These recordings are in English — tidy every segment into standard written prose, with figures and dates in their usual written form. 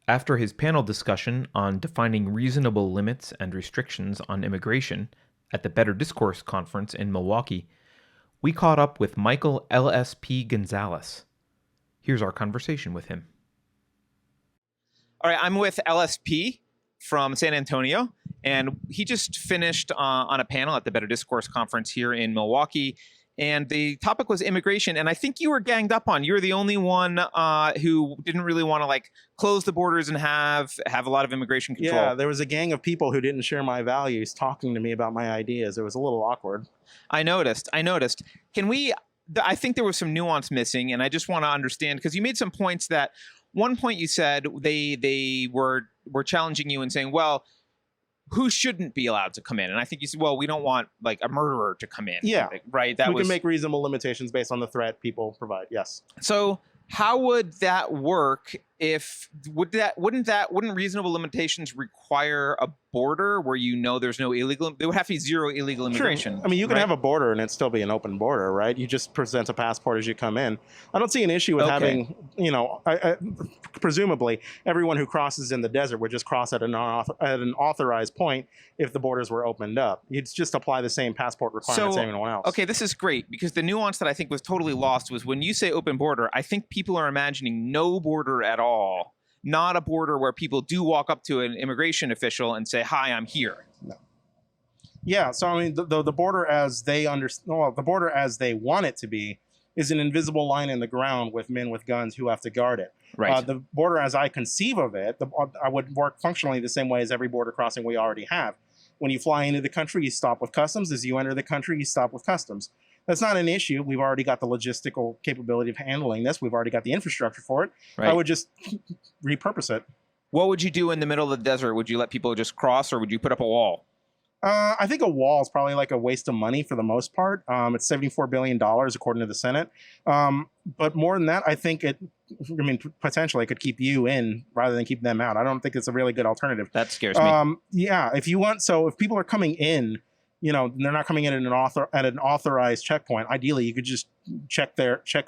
After his panel discussion on defining reasonable limits and restrictions on immigration at the Better Discourse Conference in Milwaukee, we caught up with Michael LSP Gonzales. Here's our conversation with him. All right, I'm with LSP from San Antonio, and he just finished on a panel at the Better Discourse Conference here in Milwaukee. And the topic was immigration, and I think you were ganged up on. You're the only one who didn't really want to close the borders and have a lot of immigration control. Yeah, there was a gang of people who didn't share my values talking to me about my ideas. It was a little awkward. I noticed. Can we? I think there was some nuance missing, and I just want to understand because you made some points that one point you said they were challenging you and saying, well, who shouldn't be allowed to come in? And I think you said, well, we don't want a murderer to come in. Yeah. Right. We can make reasonable limitations based on the threat people provide. Yes. So how would that work wouldn't reasonable limitations require a border where there's no illegal, there would have to be zero illegal immigration. Sure. I mean, you can have a border and it still be an open border, right? You just present a passport as you come in. I don't see an issue with having, presumably everyone who crosses in the desert would just cross at an authorized point if the borders were opened up. You'd just apply the same passport requirements to anyone else. Okay, this is great because the nuance that I think was totally lost was when you say open border, I think people are imagining no border at all. Not a border where people do walk up to an immigration official and say, "Hi, I'm here." No. Yeah, so I mean, the border as they the border as they want it to be is an invisible line in the ground with men with guns who have to guard it. Right. The border as I conceive of it, I would work functionally the same way as every border crossing we already have. When you fly into the country, you stop with customs. As you enter the country, you stop with customs. That's not an issue. We've already got the logistical capability of handling this. We've already got the infrastructure for it. Right. I would just repurpose it. What would you do in the middle of the desert? Would you let people just cross, or would you put up a wall? I think a wall is probably a waste of money for the most part. It's $74 billion according to the Senate. But more than that, I think potentially it could keep you in rather than keep them out. I don't think it's a really good alternative. That scares me. Yeah, if people are coming in, they're not coming in at an authorized checkpoint. Ideally, you could just check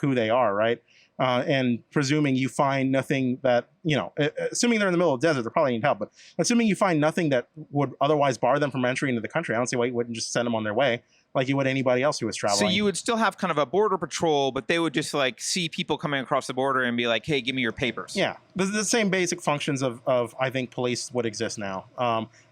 who they are, right? And presuming you find nothing that, assuming they're in the middle of the desert, they're probably need help. But assuming you find nothing that would otherwise bar them from entry into the country, I don't see why you wouldn't just send them on their way like you would anybody else who was traveling. So you would still have kind of a border patrol, but they would just see people coming across the border and be like, "Hey, give me your papers." Yeah, the same basic functions of I think police would exist now.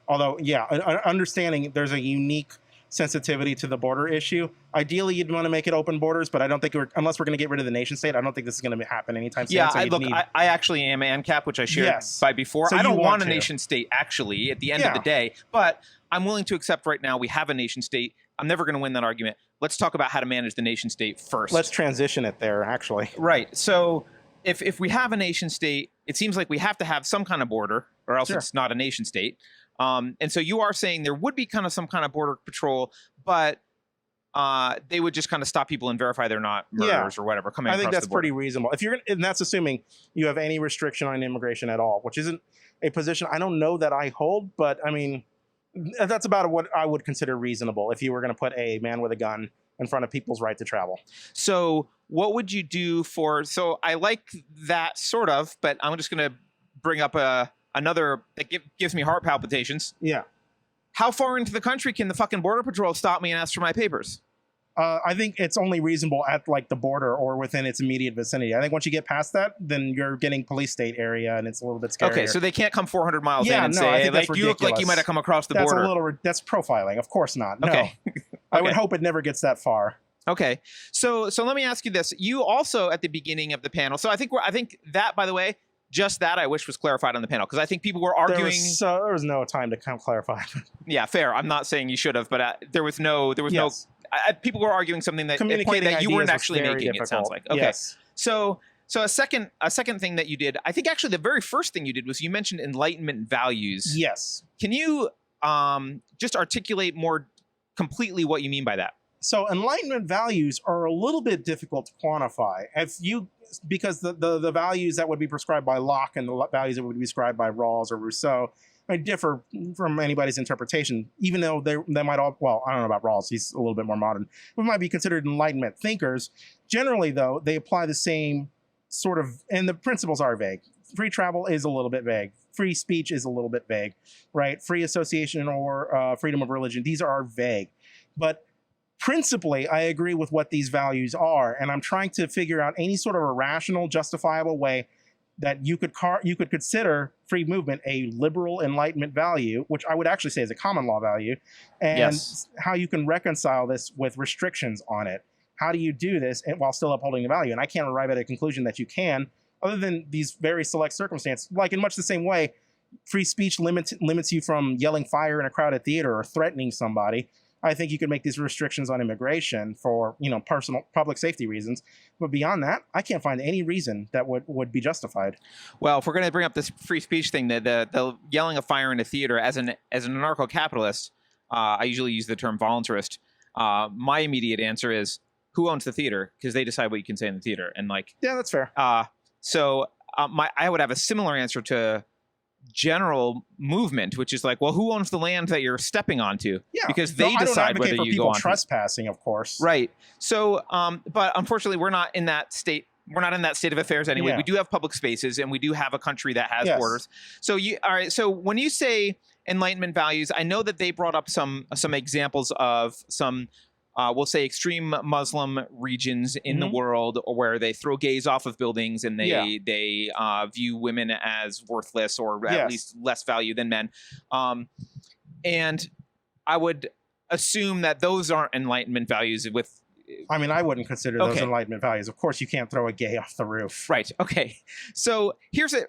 Although, yeah, understanding there's a unique sensitivity to the border issue. Ideally, you'd want to make it open borders, but I don't think unless we're going to get rid of the nation state, I don't think this is going to happen anytime soon. Yeah, so I actually am ANCAP, which I shared by before. So I don't want a nation state, actually, at the end of the day, but I'm willing to accept right now we have a nation state. I'm never going to win that argument. Let's talk about how to manage the nation state first. Let's transition it there, actually. Right. So if we have a nation state, it seems like we have to have some kind of border, or else it's not a nation state. And so you are saying there would be kind of some kind of border patrol, but they would just kind of stop people and verify they're not murderers or whatever coming across the border. I think that's pretty reasonable. And that's assuming you have any restriction on immigration at all, which isn't a position I don't know that I hold, but I mean, that's about what I would consider reasonable if you were going to put a man with a gun in front of people's right to travel. So what would you do so I like that sort of, but I'm just going to bring up another that gives me heart palpitations. Yeah. How far into the country can the fucking border patrol stop me and ask for my papers? I think it's only reasonable at the border or within its immediate vicinity. I think once you get past that, then you're getting police state area and it's a little bit scarier. Okay, so they can't come 400 miles in and say, you look like you might have come across the border. That's profiling. Of course not. No. Okay. I would hope it never gets that far. Okay. So let me ask you this. You also at the beginning of the panel. So I think that, by the way, just that I wish was clarified on the panel because I think people were arguing. There was no time to clarify. Yeah, fair. I'm not saying you should have, but there was no. People were arguing something that a point that you weren't actually making. Difficult. It sounds like. Okay. Yes. So a second thing that you did, I think actually the very first thing you did was you mentioned Enlightenment Values. Yes. Can you just articulate more completely what you mean by that? So Enlightenment values are a little bit difficult to quantify. Because the values that would be prescribed by Locke and the values that would be prescribed by Rawls or Rousseau might differ from anybody's interpretation, even though they might all, well, I don't know about Rawls, he's a little bit more modern, but might be considered Enlightenment thinkers. Generally, though, they apply the same sort of, and the principles are vague. Free travel is a little bit vague. Free speech is a little bit vague, right? Free association or freedom of religion, these are vague. But principally, I agree with what these values are, and I'm trying to figure out any sort of a rational, justifiable way that you could consider free movement a liberal Enlightenment value, which I would actually say is a common law value, and Yes. how you can reconcile this with restrictions on it. How do you do this while still upholding the value? And I can't arrive at a conclusion that you can, other than these very select circumstances. Like in much the same way, free speech limits you from yelling fire in a crowded theater or threatening somebody. I think you could make these restrictions on immigration for, personal public safety reasons. But beyond that, I can't find any reason that would be justified. Well, if we're going to bring up this free speech thing, the yelling of fire in a theater, as an anarcho-capitalist, I usually use the term voluntarist. My immediate answer is, who owns the theater? Because they decide what you can say in the theater. And yeah, that's fair. So I would have a similar answer to general movement, which is like, well, who owns the land that you're stepping onto? Yeah, because they decide whether you go on trespassing, of course. Right. So, but unfortunately, we're not in that state. We're not in that state of affairs anyway. Yeah. We do have public spaces, and we do have a country that has Yes. borders. So all right. So when you say Enlightenment values, I know that they brought up some examples of some, we'll say, extreme Muslim regions in the world, or where they throw gays off of buildings and they view women as worthless or at least less value than men. And I would assume that those aren't Enlightenment values. I mean, I wouldn't consider those Enlightenment values. Of course, you can't throw a gay off the roof. Right. Okay. So here's a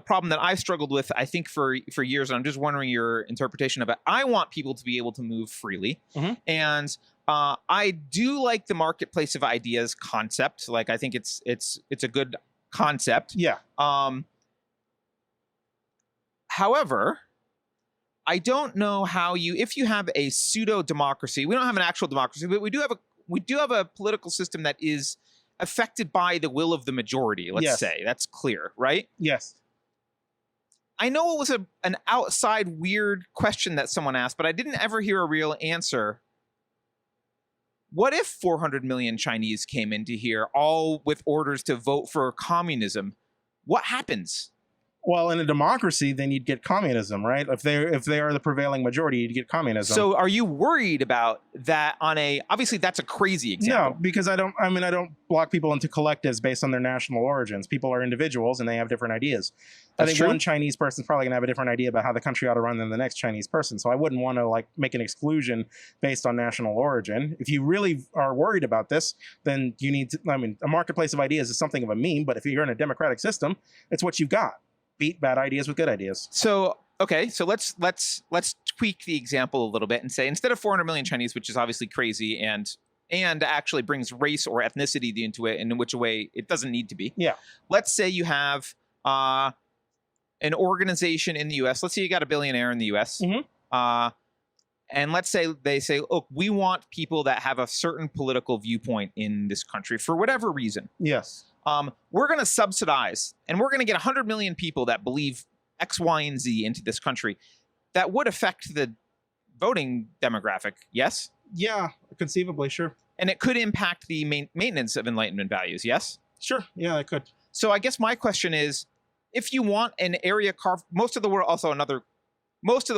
problem that I've struggled with, I think, for years, and I'm just wondering your interpretation of it. I want people to be able to move freely, and I do like the marketplace of ideas concept. Like, I think it's a good concept. Yeah. However, I don't know how if you have a pseudo democracy, we don't have an actual democracy, but we do have a political system that is affected by the will of the majority. Let's say that's clear, right? Yes. I know it was an outside weird question that someone asked, but I didn't ever hear a real answer. What if 400 million Chinese came into here, all with orders to vote for communism? What happens? Well, in a democracy, then you'd get communism, right? If they are the prevailing majority, you'd get communism. So are you worried about that obviously that's a crazy example. No, because I don't block people into collectives based on their national origins. People are individuals and they have different ideas. That's I think true. one Chinese person is probably going to have a different idea about how the country ought to run than the next Chinese person. So I wouldn't want to make an exclusion based on national origin. If you really are worried about this, then you need to, a marketplace of ideas is something of a meme, but if you're in a democratic system, it's what you've got. Beat bad ideas with good ideas. So okay, so let's tweak the example a little bit and say, instead of 400 million Chinese, which is obviously crazy and actually brings race or ethnicity into it, in which a way it doesn't need to be. Yeah. Let's say you have an organization in the U.S. Let's say you got a billionaire in the U.S. And let's say they say, look, we want people that have a certain political viewpoint in this country for whatever reason. Yes. We're going to subsidize, and we're going to get 100 million people that believe X, Y, and Z into this country. That would affect the voting demographic, yes? Yeah, conceivably, sure. And it could impact the maintenance of Enlightenment values, yes? Sure, yeah, it could. So I guess my question is, if you want an area carved, most of the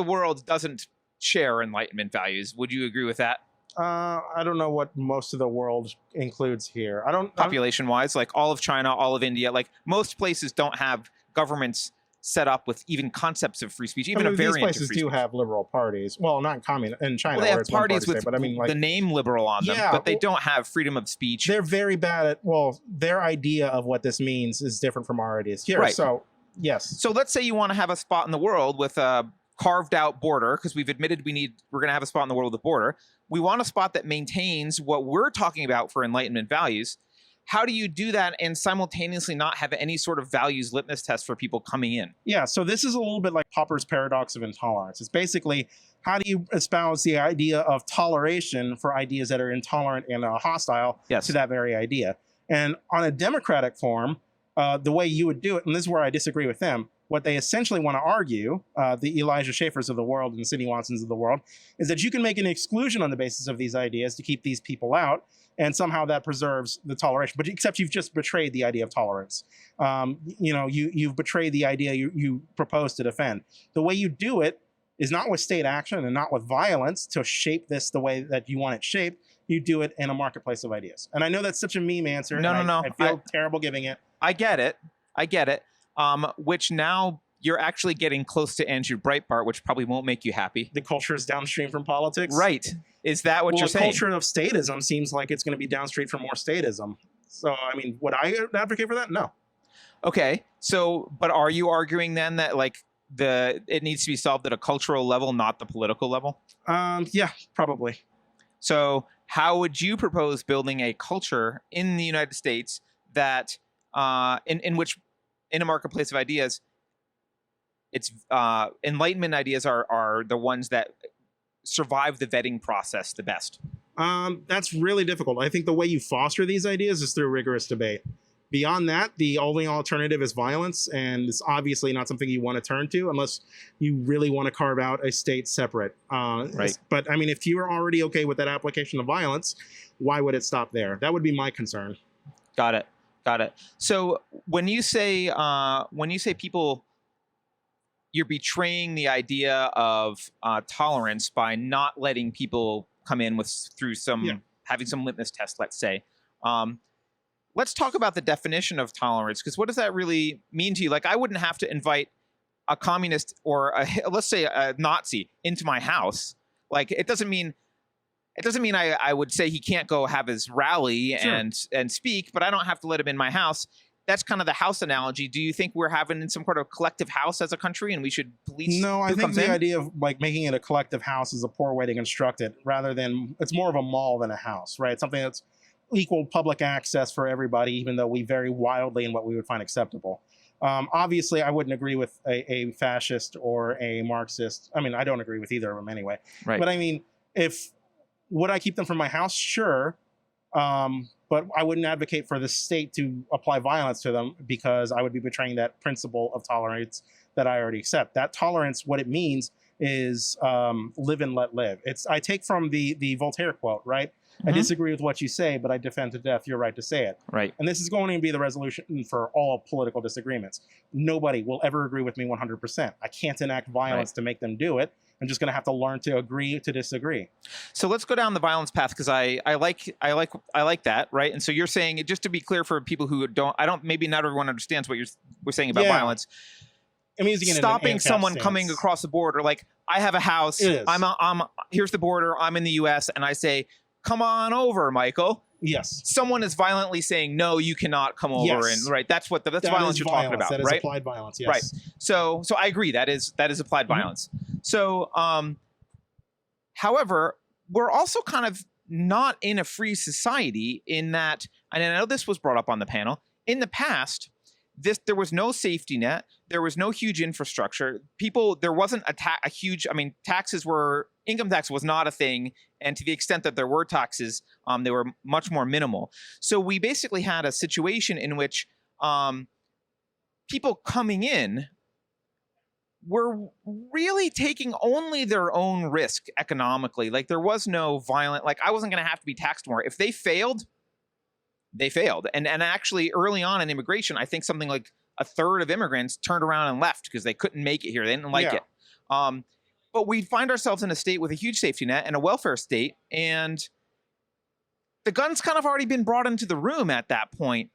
world doesn't share Enlightenment values. Would you agree with that? I don't know what most of the world includes here. Population-wise, like all of China, all of India, like most places don't have governments set up with even concepts of free speech, even a variant of free speech. These places do have liberal parties. Well, not in China. Well, they have parties with the name liberal on them, but they don't have freedom of speech. They're very bad at, their idea of what this means is different from our ideas here. Right. So, yes. So let's say you want to have a spot in the world with a carved out border, because we've admitted we're going to have a spot in the world with a border. We want a spot that maintains what we're talking about for Enlightenment values. how do you do that and simultaneously not have any sort of values litmus test for people coming in? Yeah, so this is a little bit like Popper's paradox of intolerance. It's basically, how do you espouse the idea of toleration for ideas that are intolerant and hostile Yes. to that very idea? And on a democratic form, the way you would do it, and this is where I disagree with them, what they essentially want to argue, the Elijah Schafers of the world and the Sidney Watsons of the world, is that you can make an exclusion on the basis of these ideas to keep these people out, and somehow that preserves the toleration. But except you've just betrayed the idea of tolerance. You've betrayed the idea you propose to defend. The way you do it is not with state action and not with violence to shape this the way that you want it shaped. You do it in a marketplace of ideas. And I know that's such a meme answer. No. I feel terrible giving it. I get it. Which now you're actually getting close to Andrew Breitbart, which probably won't make you happy. The culture is downstream from politics. Right. Is that what you're saying? The culture of statism seems like it's going to be downstream from more statism. So, I mean, would I advocate for that? No. Okay. So, but are you arguing then that like it needs to be solved at a cultural level, not the political level? Yeah, probably. So how would you propose building a culture in the United States that in which, in a marketplace of ideas, it's Enlightenment ideas are the ones that survive the vetting process the best? That's really difficult. I think the way you foster these ideas is through rigorous debate. Beyond that, the only alternative is violence, and it's obviously not something you want to turn to unless you really want to carve out a state separate. Right. But I mean, if you are already okay with that application of violence, why would it stop there? That would be my concern. Got it. So when you say people, you're betraying the idea of tolerance by not letting people come in through having some litmus test, let's say. Let's talk about the definition of tolerance, because what does that really mean to you? Like, I wouldn't have to invite a communist or let's say a Nazi into my house. Like, it doesn't mean I would say he can't go have his rally and speak, but I don't have to let him in my house. That's kind of the house analogy. Do you think we're having some sort of collective house as a country and we should police? No, I think the idea of like making it a collective house is a poor way to construct it, rather than, it's more of a mall than a house, right? Something that's equal public access for everybody, even though we vary wildly in what we would find acceptable. Obviously, I wouldn't agree with a fascist or a Marxist. I mean, I don't agree with either of them anyway. Right. But I mean, would I keep them from my house? Sure. But I wouldn't advocate for the state to apply violence to them, because I would be betraying that principle of tolerance that I already accept. That tolerance, what it means is live and let live. I take from the Voltaire quote, right? I disagree with what you say, but I defend to death your right to say it. Right. And this is going to be the resolution for all political disagreements. Nobody will ever agree with me 100%. I can't enact violence to make them do it. I'm just going to have to learn to agree to disagree. So let's go down the violence path, because I like that, right? And so you're saying, just to be clear for people who maybe not everyone understands what we're saying about violence. I mean, stopping someone coming across the border, like, I have a house, here's the border, I'm in the U.S., and I say, come on over, Michael. Yes. Someone is violently saying, no, you cannot come over. Yes. And that's violence you're talking about, that is right? Applied violence, yes. Right. So I agree, that is applied violence. So, however, we're also kind of not in a free society in that, and I know this was brought up on the panel, in the past, there was no safety net. There was no huge infrastructure. There wasn't a huge, income tax was not a thing. And to the extent that there were taxes, they were much more minimal. So we basically had a situation in which people coming in were really taking only their own risk economically. Like, there was no violent, like, I wasn't going to have to be taxed more. If they failed, they failed. And actually, early on in immigration, I think something like a third of immigrants turned around and left because they couldn't make it here. They didn't like it. But we find ourselves in a state with a huge safety net and a welfare state, and the gun's kind of already been brought into the room at that point.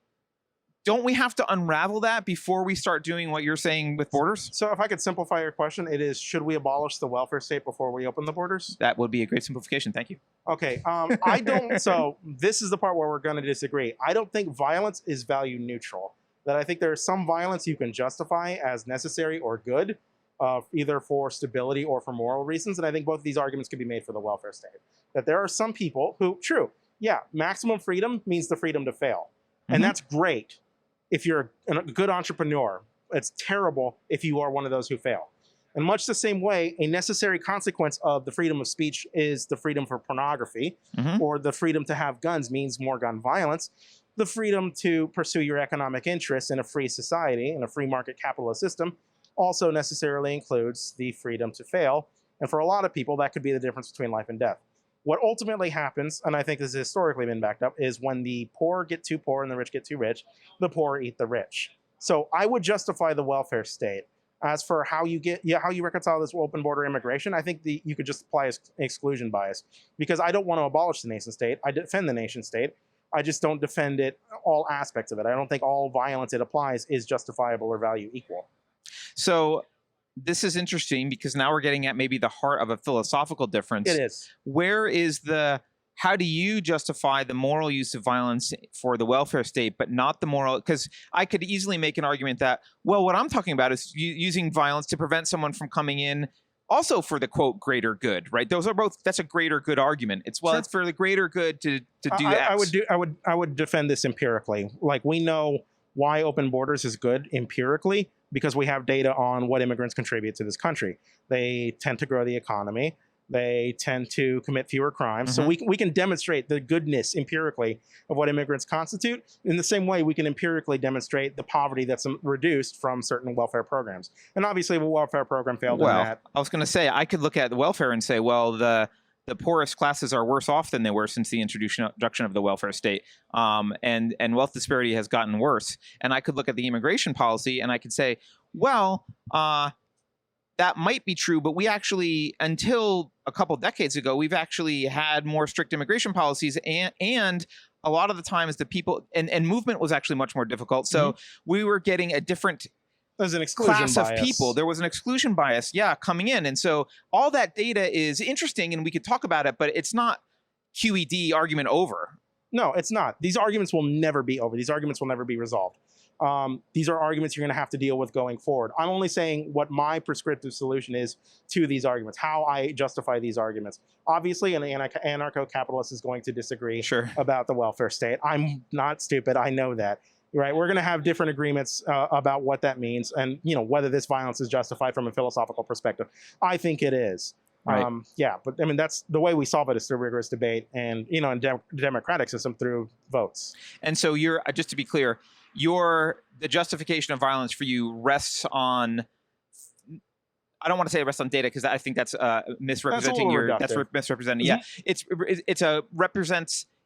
Don't we have to unravel that before we start doing what you're saying with borders? So if I could simplify your question, it is, should we abolish the welfare state before we open the borders? That would be a great simplification. Thank you. Okay. I don't. So this is the part where we're going to disagree. I don't think violence is value neutral. That I think there is some violence you can justify as necessary or good, either for stability or for moral reasons. And I think both of these arguments can be made for the welfare state. That there are some people who, maximum freedom means the freedom to fail. And that's great if you're a good entrepreneur. It's terrible if you are one of those who fail. In much the same way, a necessary consequence of the freedom of speech is the freedom for pornography, or the freedom to have guns means more gun violence. The freedom to pursue your economic interests in a free society, in a free market capitalist system, also necessarily includes the freedom to fail. And for a lot of people, that could be the difference between life and death. What ultimately happens, and I think this has historically been backed up, is when the poor get too poor and the rich get too rich, the poor eat the rich. So I would justify the welfare state. As for how you reconcile this open border immigration, I think you could just apply exclusion bias, because I don't want to abolish the nation state. I defend the nation state. I just don't defend it, all aspects of it. I don't think all violence it applies is justifiable or value equal. So this is interesting, because now we're getting at maybe the heart of a philosophical difference. It is. How do you justify the moral use of violence for the welfare state, but not the moral? Because I could easily make an argument that, well, what I'm talking about is using violence to prevent someone from coming in, also for the quote greater good, right? Those are both. That's a greater good argument. It's it's for the greater good to do X. I would defend this empirically. Like, we know why open borders is good empirically, because we have data on what immigrants contribute to this country. They tend to grow the economy. They tend to commit fewer crimes. So we can demonstrate the goodness empirically of what immigrants constitute. In the same way, we can empirically demonstrate the poverty that's reduced from certain welfare programs. And obviously, the welfare program failed in that. I was going to say, I could look at the welfare and say, well, the poorest classes are worse off than they were since the introduction of the welfare state, and wealth disparity has gotten worse. And I could look at the immigration policy and I could say, well, that might be true, but we actually, until a couple decades ago, we've actually had more strict immigration policies, and a lot of the times the people and movement was actually much more difficult. So we were getting a different There's an exclusion class bias. of people. There was an exclusion bias, coming in. And so all that data is interesting and we could talk about it, but it's not QED argument over. No, it's not. These arguments will never be over. These arguments will never be resolved. These are arguments you're going to have to deal with going forward. I'm only saying what my prescriptive solution is to these arguments, how I justify these arguments. Obviously, an anarcho-capitalist is going to disagree about the welfare state. I'm not stupid. I know that. Right? We're going to have different agreements about what that means, and whether this violence is justified from a philosophical perspective. I think it is. Right. But I mean, that's the way we solve it, is through rigorous debate and in democratic system through votes. And so you're, just to be clear, the justification of violence for you rests on, I don't want to say it rests on data, because I think that's misrepresenting misrepresenting. Yeah,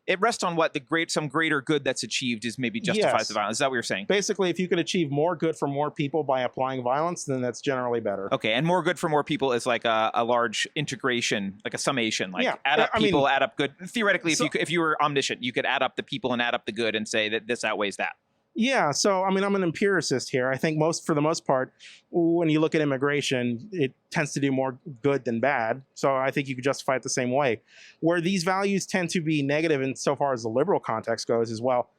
it rests on what some greater good that's achieved is maybe justifies the violence. Is that what you're saying? Basically, if you can achieve more good for more people by applying violence, then that's generally better. Okay, and more good for more people is like a large integration, like a summation, add up people, add up good. Theoretically, if you were omniscient, you could add up the people and add up the good and say that this outweighs that. Yeah, so I mean, I'm an empiricist here. I think for the most part, when you look at immigration, it tends to do more good than bad. So I think you could justify it the same way. Where these values tend to be negative, in so far as the liberal context goes, as well.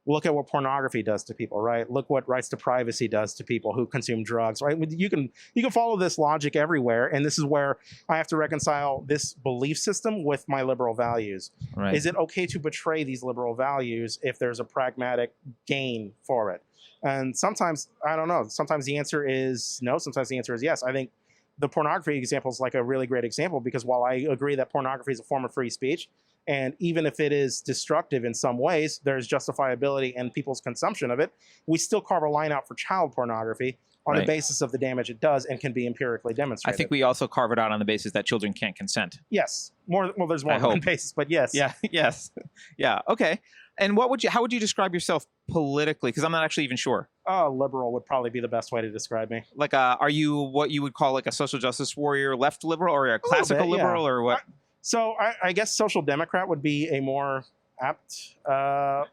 Look at what pornography does to people, right? Look what rights to privacy does to people who consume drugs, right? You can follow this logic everywhere, and this is where I have to reconcile this belief system with my liberal values. Right. Is it okay to betray these liberal values if there's a pragmatic gain for it? And sometimes, I don't know, sometimes the answer is no, sometimes the answer is yes. I think the pornography example is like a really great example, because while I agree that pornography is a form of free speech, and even if it is destructive in some ways, there's justifiability in people's consumption of it, we still carve a line out for child pornography on the basis of the damage it does and can be empirically demonstrated. I think we also carve it out on the basis that children can't consent. Yes. There's more than one basis, but yes. Yeah. Yes. Yeah. Okay. And how would you describe yourself politically? Because I'm not actually even sure. Liberal would probably be the best way to describe me. Like, are you what you would call like a social justice warrior, left liberal, or a classical liberal, or what? So I guess social democrat would be a more apt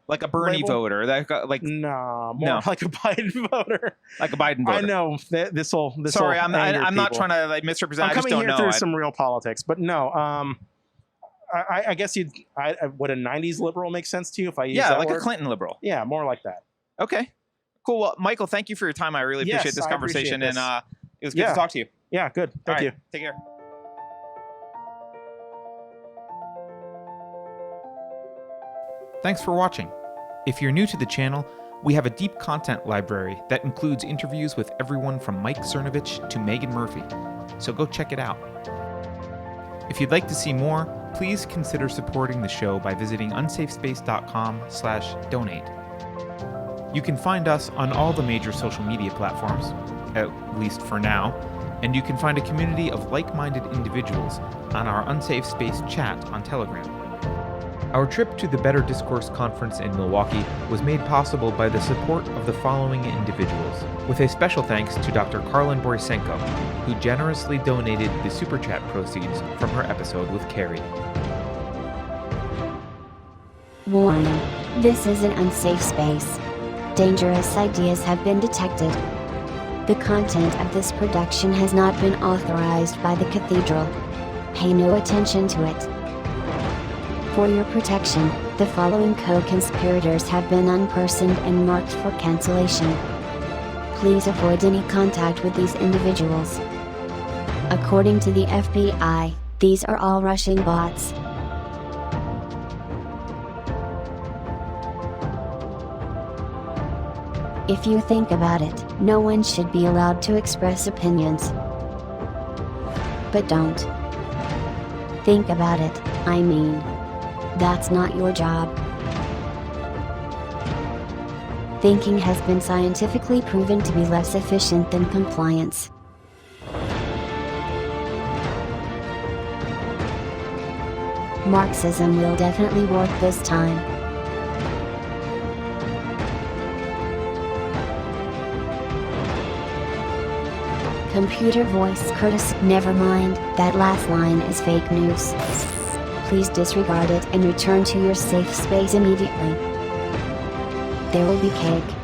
like a Bernie voter, like like a Biden voter. Like a Biden voter. I know this will. Sorry, I'm not trying to like misrepresent. I'm I just coming don't here know. through some real politics, but no. I guess would a 90s liberal make sense to you if I use that like word? A Clinton liberal. Yeah, more like that. Okay, cool. Well, Michael, thank you for your time. I really appreciate this conversation, and it was good to talk to you. Yeah, good. Thank you. Take care. Thanks for watching. If you're new to the channel, we have a deep content library that includes interviews with everyone from Mike Cernovich to Megan Murphy, so go check it out. If you'd like to see more, please consider supporting the show by visiting unsafespace.com/donate. You can find us on all the major social media platforms, at least for now, and you can find a community of like-minded individuals on our Unsafe Space chat on Telegram. Our trip to the Better Discourse Conference in Milwaukee was made possible by the support of the following individuals, with a special thanks to Dr. Karlin Borisenko, who generously donated the Super Chat proceeds from her episode with Carrie. Warning. This is an unsafe space. Dangerous ideas have been detected. The content of this production has not been authorized by the Cathedral. Pay no attention to it. For your protection, the following co-conspirators have been unpersoned and marked for cancellation. Please avoid any contact with these individuals. According to the FBI, these are all Russian bots. If you think about it, no one should be allowed to express opinions. But don't. Think about it, I mean. That's not your job. Thinking has been scientifically proven to be less efficient than compliance. Marxism will definitely work this time. Computer voice courtesy. Never mind, that last line is fake news. Please disregard it and return to your safe space immediately. There will be cake.